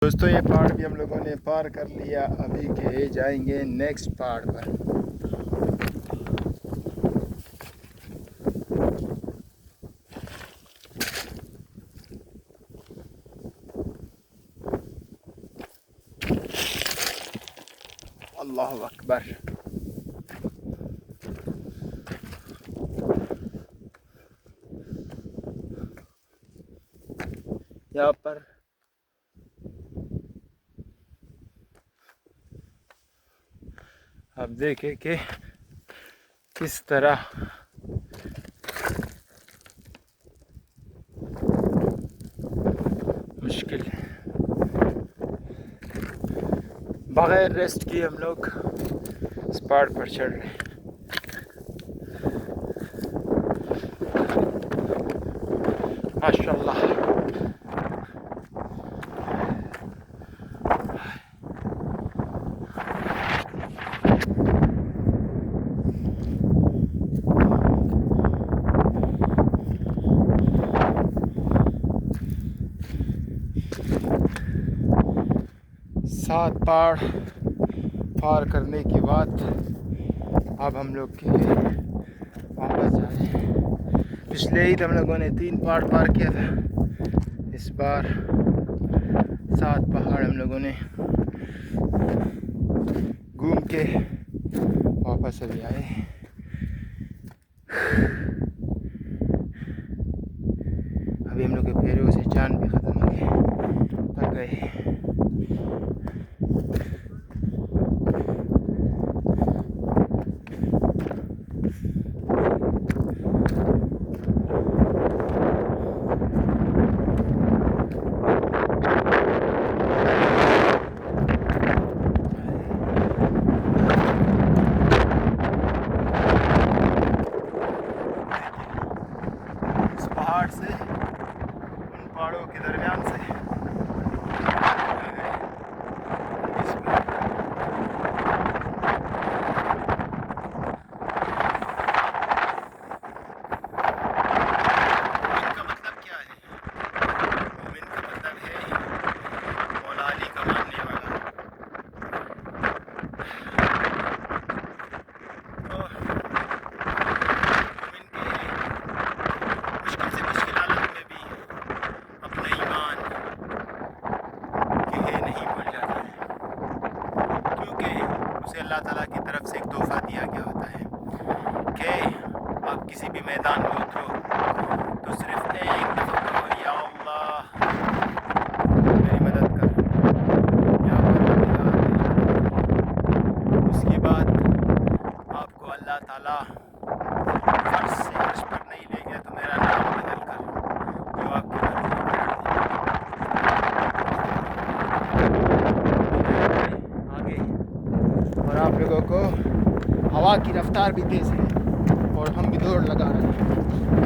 دوستوں یہ پہاڑ بھی ہم لوگوں نے پار کر لیا، ابھی کے جائیں گے نیکسٹ پہاڑ پر۔ اللہ اکبر، یہاں پر آپ دیکھیں کہ کس طرح مشکل ہے، بغیر ریسٹ کیے ہم لوگ اس پہاڑ پر چڑھ رہے ہیں۔ ماشاء اللہ، سات پہاڑ پار کرنے کے بعد اب ہم لوگ کے واپس جا رہے ہیں۔ پچھلے عید ہم لوگوں نے 3 پہاڑ پار کیا تھا، اس بار 7 پہاڑ ہم لوگوں نے گھوم کے واپس ابھی آئے۔ ابھی ہم لوگ کے پیروں سے جان بھی ختم ہو گئے، تھک گئے۔ پہاڑ سے ان پہاڑوں کے درمیان سے مومن کا مطلب کیا ہے؟ مومن کا مطلب ہے مولا علی کا ماننے والا۔ تو مومن کے مشکل سے مشکل حالت میں بھی اپنا ایمان کہ نہیں بھول جاتا ہے، کیونکہ اسے اللہ تعالیٰ کی طرف سے ایک تحفہ دیا گیا ہوتا ہے کہ آپ کسی بھی میدان میں اترو تو صرف ایک دفعہ کہو یا اللہ میری مدد کر، یا پروردگار میری مدد کر۔ اس کے بعد آپ کو اللہ تعالیٰ فرش سے عرش پر نہیں لے گیا تو میرا نام بدل کر جو آپ کی آگے، اور آپ لوگوں کو ہوا کی رفتار بھی تیز ہے اور ہم بھی دوڑ لگا رہے ہیں۔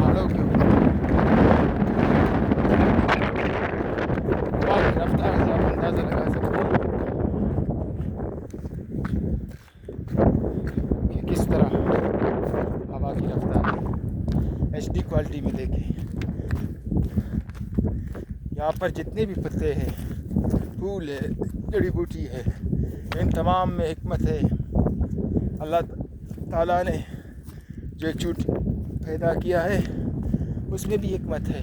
مانو کیوں ہوا کی رفتار سے آپ اندازہ لگا سکتے ہیں کہ کس طرح ہوا کی رفتار ہے۔ ایچ ڈی کوالٹی میں دیکھیں، یہاں پر جتنے بھی پتے ہیں، پھول ہے، جڑی بوٹی ہے، ان تمام میں حکمت ہے۔ اللہ تعالیٰ نے جو چوٹ پیدا کیا ہے اس میں بھی حکمت ہے،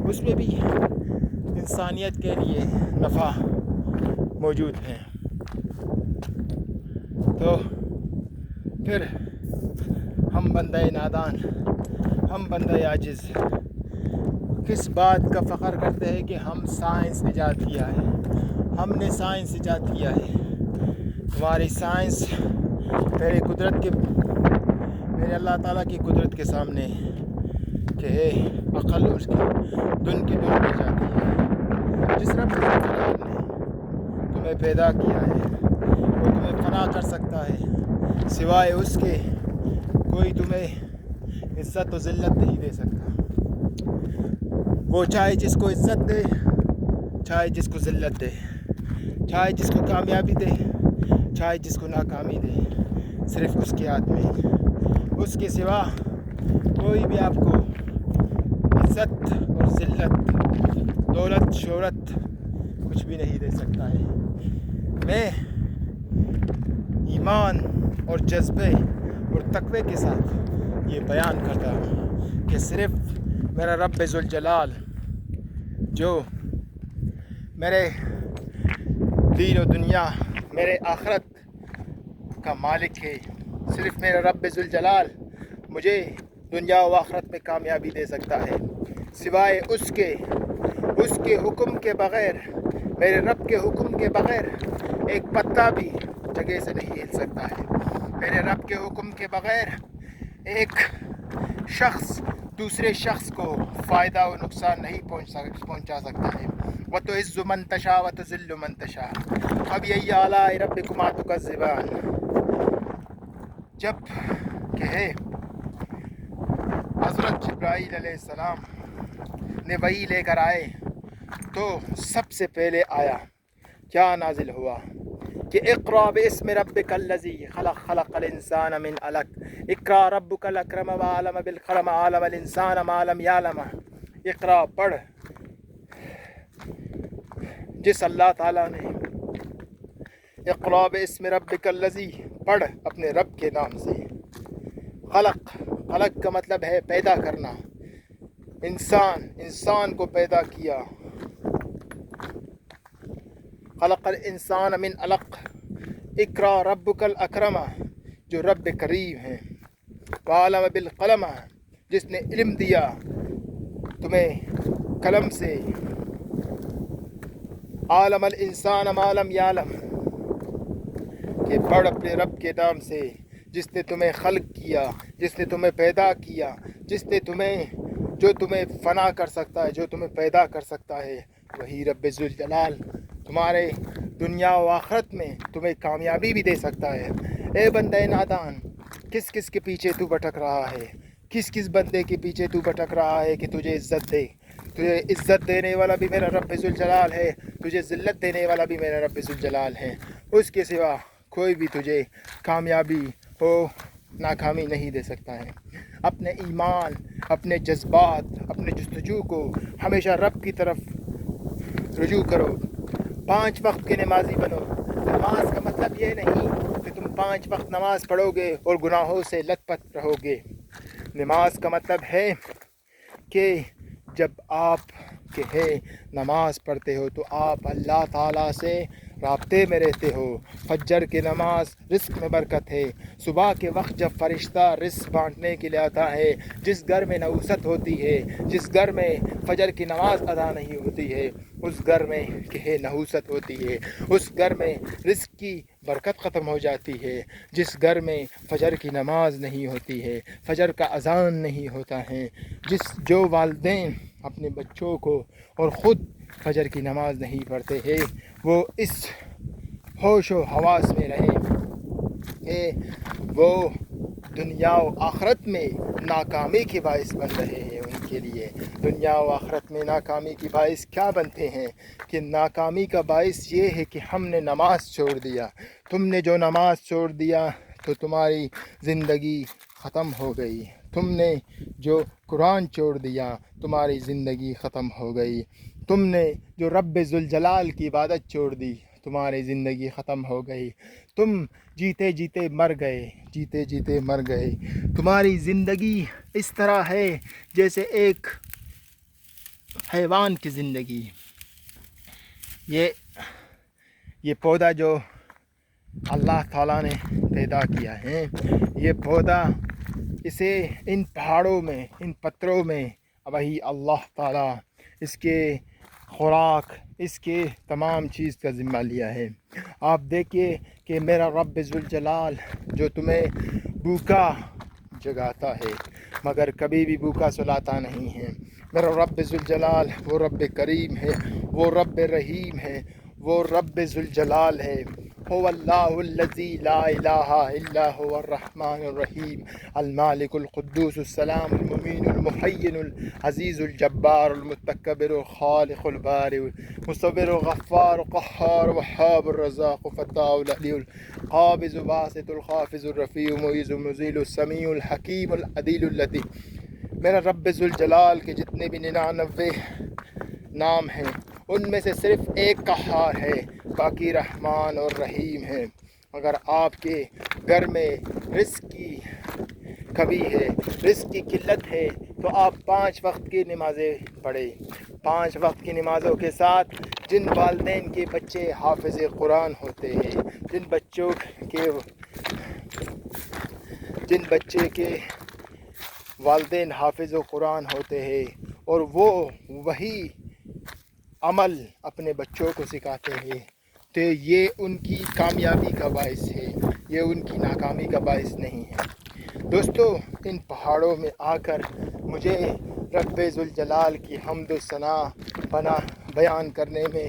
اس میں بھی انسانیت کے لیے نفع موجود ہے۔ تو پھر ہم بندہ نادان، ہم بندہ عاجز کس بات کا فخر کرتے ہیں کہ ہم سائنس ایجاد کیا ہے، ہم نے سائنس ایجاد کیا ہے۔ ہماری سائنس میرے اللہ تعالیٰ کی قدرت کے سامنے کہ عقل اس کی دن کی دن بہ جاتی ہے۔ جس رب نے تمہیں پیدا کیا ہے وہ تمہیں فنا کر سکتا ہے، سوائے اس کے کوئی تمہیں عزت و ذلت نہیں دے سکتا۔ وہ چاہے جس کو عزت دے، چاہے جس کو ذلت دے، چاہے جس کو کامیابی دے، چاہے جس کو ناکامی دے، صرف اس کے ہاتھ میں۔ اس کے سوا کوئی بھی آپ کو عزت اور ذلت، دولت، شہرت کچھ بھی نہیں دے سکتا ہے۔ میں ایمان اور جذبے اور تقوی کے ساتھ یہ بیان کرتا ہوں کہ صرف میرا رب ذوالجلال جو میرے دین و دنیا میرے آخرت کا مالک ہے، صرف میرا رب ذوالجلال مجھے دنیا و آخرت میں کامیابی دے سکتا ہے، سوائے اس کے حکم کے بغیر، میرے رب کے حکم کے بغیر ایک پتا بھی جگہ سے نہیں ہل سکتا ہے۔ میرے رب کے حکم کے بغیر ایک شخص دوسرے شخص کو فائدہ و نقصان نہیں پہنچا سکتا ہے۔ وَتُعِزُّ مَن تَشَاءُ وَتُذِلُّ مَن تَشَاءُ فَبِأَيِّ آلَاءِ رَبِّكُمَا تُكَذِّبَانِ۔ جب کہ حضرت جبرائیل علیہ السلام نے وحی لے کر آئے تو سب سے پہلے آیا کیا نازل ہوا کہ اقرأ باسم ربک الذی خلق، خلق الانسان من علق، اقرأ ربک الاکرم وعلم بالقلم علم الانسان ما لم یعلم۔ اقرأ پڑھ، جس اللہ تعالیٰ نے اقرأ باسم ربک الذی پڑھ اپنے رب کے نام سے، خلق، خلق کا مطلب ہے پیدا کرنا، انسان کو پیدا کیا، خلق الانسان من علق، اقرأ ربک الاکرم جو رب کریم ہے، وعلم بالقلم جس نے علم دیا تمہیں قلم سے، عالم الانسان ما لم یعلم کہ پڑھ اپنے رب کے نام سے جس نے تمہیں خلق کیا، جس نے تمہیں پیدا کیا، جس نے جو تمہیں فنا کر سکتا ہے، جو تمہیں پیدا کر سکتا ہے، وہی رب ذوالجلال تمہارے دنیا و آخرت میں تمہیں کامیابی بھی دے سکتا ہے۔ اے بندہ نادان، کس کس کے پیچھے تو بھٹک رہا ہے؟ کس بندے کے پیچھے تو بھٹک رہا ہے کہ تجھے عزت دے؟ تجھے عزت دینے والا بھی میرا رب ذوالجلال ہے، تجھے ذلت دینے والا بھی میرا رب ذوالجلال ہے۔ اس کے سوا کوئی بھی تجھے کامیابی ہو ناکامی نہیں دے سکتا ہے۔ اپنے ایمان، اپنے جذبات، اپنے جستجو کو ہمیشہ رب کی طرف رجوع کرو، 5 وقت کے نمازی بنو۔ نماز کا مطلب یہ نہیں کہ تم 5 وقت نماز پڑھو گے اور گناہوں سے لت پت رہو گے۔ نماز کا مطلب ہے کہ جب آپ نماز پڑھتے ہو تو آپ اللہ تعالیٰ سے رابطے میں رہتے ہو۔ فجر کی نماز رزق میں برکت ہے۔ صبح کے وقت جب فرشتہ رزق بانٹنے کے لیے آتا ہے، جس گھر میں نحوست ہوتی ہے، جس گھر میں فجر کی نماز ادا نہیں ہوتی ہے، اس گھر میں نحوست ہوتی ہے، اس گھر میں رزق کی برکت ختم ہو جاتی ہے۔ جس گھر میں فجر کی نماز نہیں ہوتی ہے، فجر کا اذان نہیں ہوتا ہے، جو والدین اپنے بچوں کو اور خود فجر کی نماز نہیں پڑھتے ہیں، وہ اس ہوش و حواس میں رہیں کہ وہ دنیا و آخرت میں ناکامی کے باعث بن رہے ہیں۔ ان کے لیے دنیا و آخرت میں ناکامی کے باعث کیا بنتے ہیں کہ ناکامی کا باعث یہ ہے کہ ہم نے نماز چھوڑ دیا۔ تم نے جو نماز چھوڑ دیا تو تمہاری زندگی ختم ہو گئی۔ تم نے جو قرآن چھوڑ دیا تمہاری زندگی ختم ہو گئی۔ تم نے جو رب ذوالجلال کی عبادت چھوڑ دی تمہاری زندگی ختم ہو گئی۔ تم جیتے جیتے مر گئے۔ تمہاری زندگی اس طرح ہے جیسے ایک حیوان کی زندگی۔ یہ پودا جو اللہ تعالیٰ نے پیدا کیا ہے، یہ پودا اسے ان پہاڑوں میں، ان پتھروں میں وہی اللہ تعالیٰ اس کے خوراک، اس کے تمام چیز کا ذمہ لیا ہے۔ آپ دیکھیے کہ میرا رب ذوالجلال جو تمہیں بھوکا جگاتا ہے مگر کبھی بھی بھوکا سلاتا نہیں ہے۔ میرا رب ذوالجلال وہ رب کریم ہے، وہ رب رحیم ہے، وہ رب ذوالجلال ہے۔ هو اللہ الذی لا الہ الا هو الرحمن الرحیم المالک القدوس السلام المؤمن المحیی العزیز الجبار المتکبر الخالق البارئ مصور غفار قہار وہاب الرزاق فتاح العلی القابض باسط الخافض الرفیع معیذ مذل السمیع الحکیم العدیل اللطیف۔ میرا رب ذوالجلال کے جتنے بھی 99 نام ہیں ان میں سے صرف ایک قہار ہے، باقی رحمان اور رحیم ہے۔ اگر آپ کے گھر میں رزق کی کمی ہے، رزق کی قلت ہے، تو آپ 5 وقت کی نمازیں پڑھیں۔ 5 وقت کی نمازوں کے ساتھ جن والدین کے بچے حافظ قرآن ہوتے ہیں، جن بچے کے والدین حافظ قرآن ہوتے ہیں اور وہ وہی عمل اپنے بچوں کو سکھاتے ہیں، تو یہ ان کی کامیابی کا باعث ہے، یہ ان کی ناکامی کا باعث نہیں ہے۔ دوستو، ان پہاڑوں میں آ کر مجھے رب ذوالجلال کی حمد و ثنا بیان کرنے میں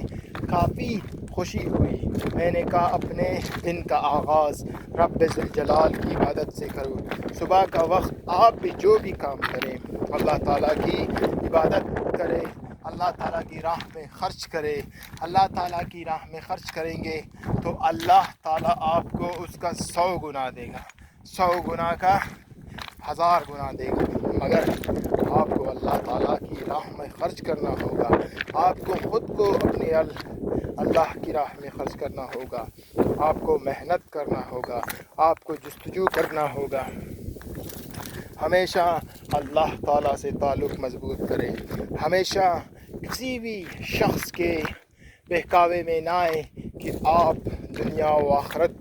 کافی خوشی ہوئی۔ میں نے کہا اپنے دن کا آغاز رب ذوالجلال کی عبادت سے کروں۔ صبح کا وقت آپ بھی جو بھی کام کریں، اللہ تعالیٰ کی عبادت کریں، اللہ تعالیٰ کی راہ میں خرچ کرے۔ اللہ تعالیٰ کی راہ میں خرچ کریں گے تو اللہ تعالیٰ آپ کو اس کا 100 گنا دے گا، 100 گنا کا 1000 گنا دے گا۔ مگر آپ کو اللہ تعالیٰ کی راہ میں خرچ کرنا ہوگا، آپ کو خود کو اپنے اللہ کی راہ میں خرچ کرنا ہوگا، آپ کو محنت کرنا ہوگا، آپ کو جستجو کرنا ہوگا۔ ہمیشہ اللہ تعالیٰ سے تعلق مضبوط کریں، ہمیشہ کسی بھی شخص کے بہکاوے میں نہ آئے کہ آپ دنیا و آخرت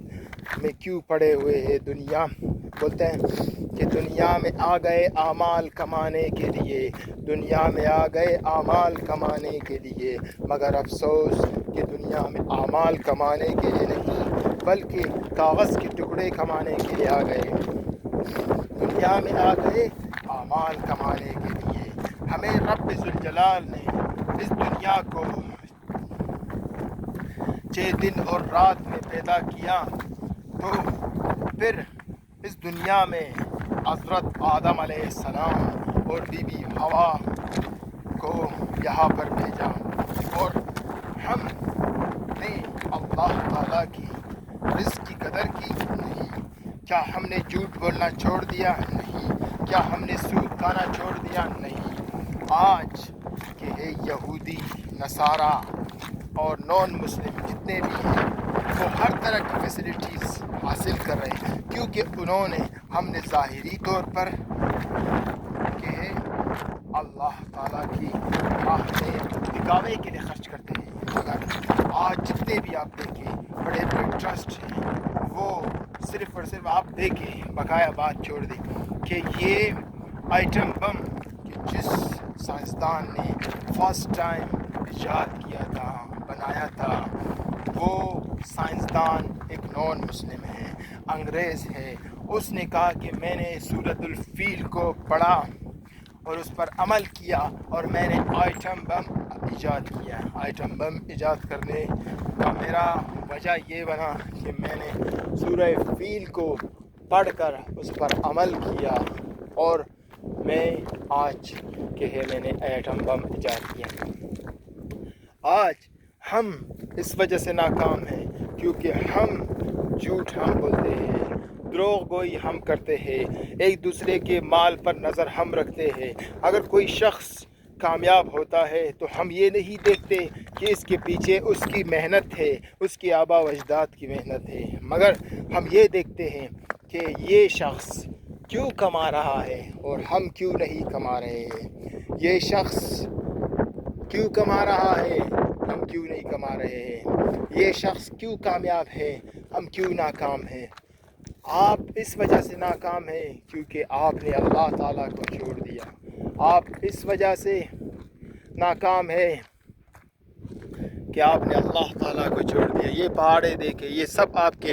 میں کیوں پڑے ہوئے ہیں۔ دنیا بولتے ہیں کہ دنیا میں آ گئے اعمال کمانے کے لیے، دنیا میں آ گئے اعمال کمانے کے لیے، مگر افسوس کہ دنیا میں اعمال کمانے کے لیے نہیں بلکہ کاغذ کے ٹکڑے کمانے کے لیے آ گئے۔ دنیا میں آ گئے اعمال کمانے کے لیے۔ ہمیں رب ذوالجلال نے اس دنیا کو 6 دن اور رات میں پیدا کیا، تو پھر اس دنیا میں حضرت آدم علیہ السلام اور بی بی حوا کو یہاں پر بھیجا، اور ہم نے اللہ تعالیٰ کی رزق کی قدر کی نہیں۔ کیا ہم نے جھوٹ بولنا چھوڑ دیا؟ نہیں۔ کیا ہم نے سود کھانا چھوڑ دیا؟ نہیں۔ آج کہ ہے یہودی، نصارہ اور نان مسلم جتنے بھی ہیں، وہ ہر طرح کی فیسلٹیز حاصل کر رہے ہیں، کیونکہ انہوں نے ہم نے ظاہری طور پر کہ اللہ تعالیٰ کی راہ میں دکھاوے کے لیے خرچ کرتے ہیں، مگر آج جتنے بھی آپ دیکھیں بڑے بڑے ٹرسٹ ہیں، وہ صرف اور صرف آپ دیکھیں، بقایا بات چھوڑ دیں کہ یہ ایٹم بم کہ جس سائنسدان نے فرسٹ ٹائم ایجاد کیا تھا، بنایا تھا، وہ سائنسدان ایک نان مسلم ہے، انگریز ہے۔ اس نے کہا کہ میں نے سورۃ الفیل کو پڑھا اور اس پر عمل کیا اور میں نے ایٹم بم ایجاد کیا۔ ایٹم بم ایجاد کرنے کا میرا وجہ یہ بنا کہ میں نے سورہ فیل کو پڑھ کر اس پر عمل کیا، اور میں آج کہ میں نے ایٹم بم ایجاد کیا۔ آج ہم اس وجہ سے ناکام ہیں کیونکہ ہم جھوٹ ہم بولتے ہیں، دروغ گوئی ہم کرتے ہیں، ایک دوسرے کے مال پر نظر ہم رکھتے ہیں۔ اگر کوئی شخص کامیاب ہوتا ہے تو ہم یہ نہیں دیکھتے کہ اس کے پیچھے اس کی محنت ہے، اس کی آبا و اجداد کی محنت ہے، مگر ہم یہ دیکھتے ہیں کہ یہ شخص کیوں کما رہا ہے اور ہم کیوں نہیں کما رہے ہیں، یہ شخص کیوں کما رہا ہے، ہم کیوں نہیں کما رہے ہیں، یہ شخص کیوں کامیاب ہے، ہم کیوں ناکام ہیں۔ آپ اس وجہ سے ناکام ہیں کیونکہ آپ نے اللہ تعالیٰ کو چھوڑ دیا۔ آپ اس وجہ سے ناکام ہے کہ آپ نے اللہ تعالیٰ کو چھوڑ دیا۔ یہ پہاڑیں دیکھیں، یہ سب آپ کے لیے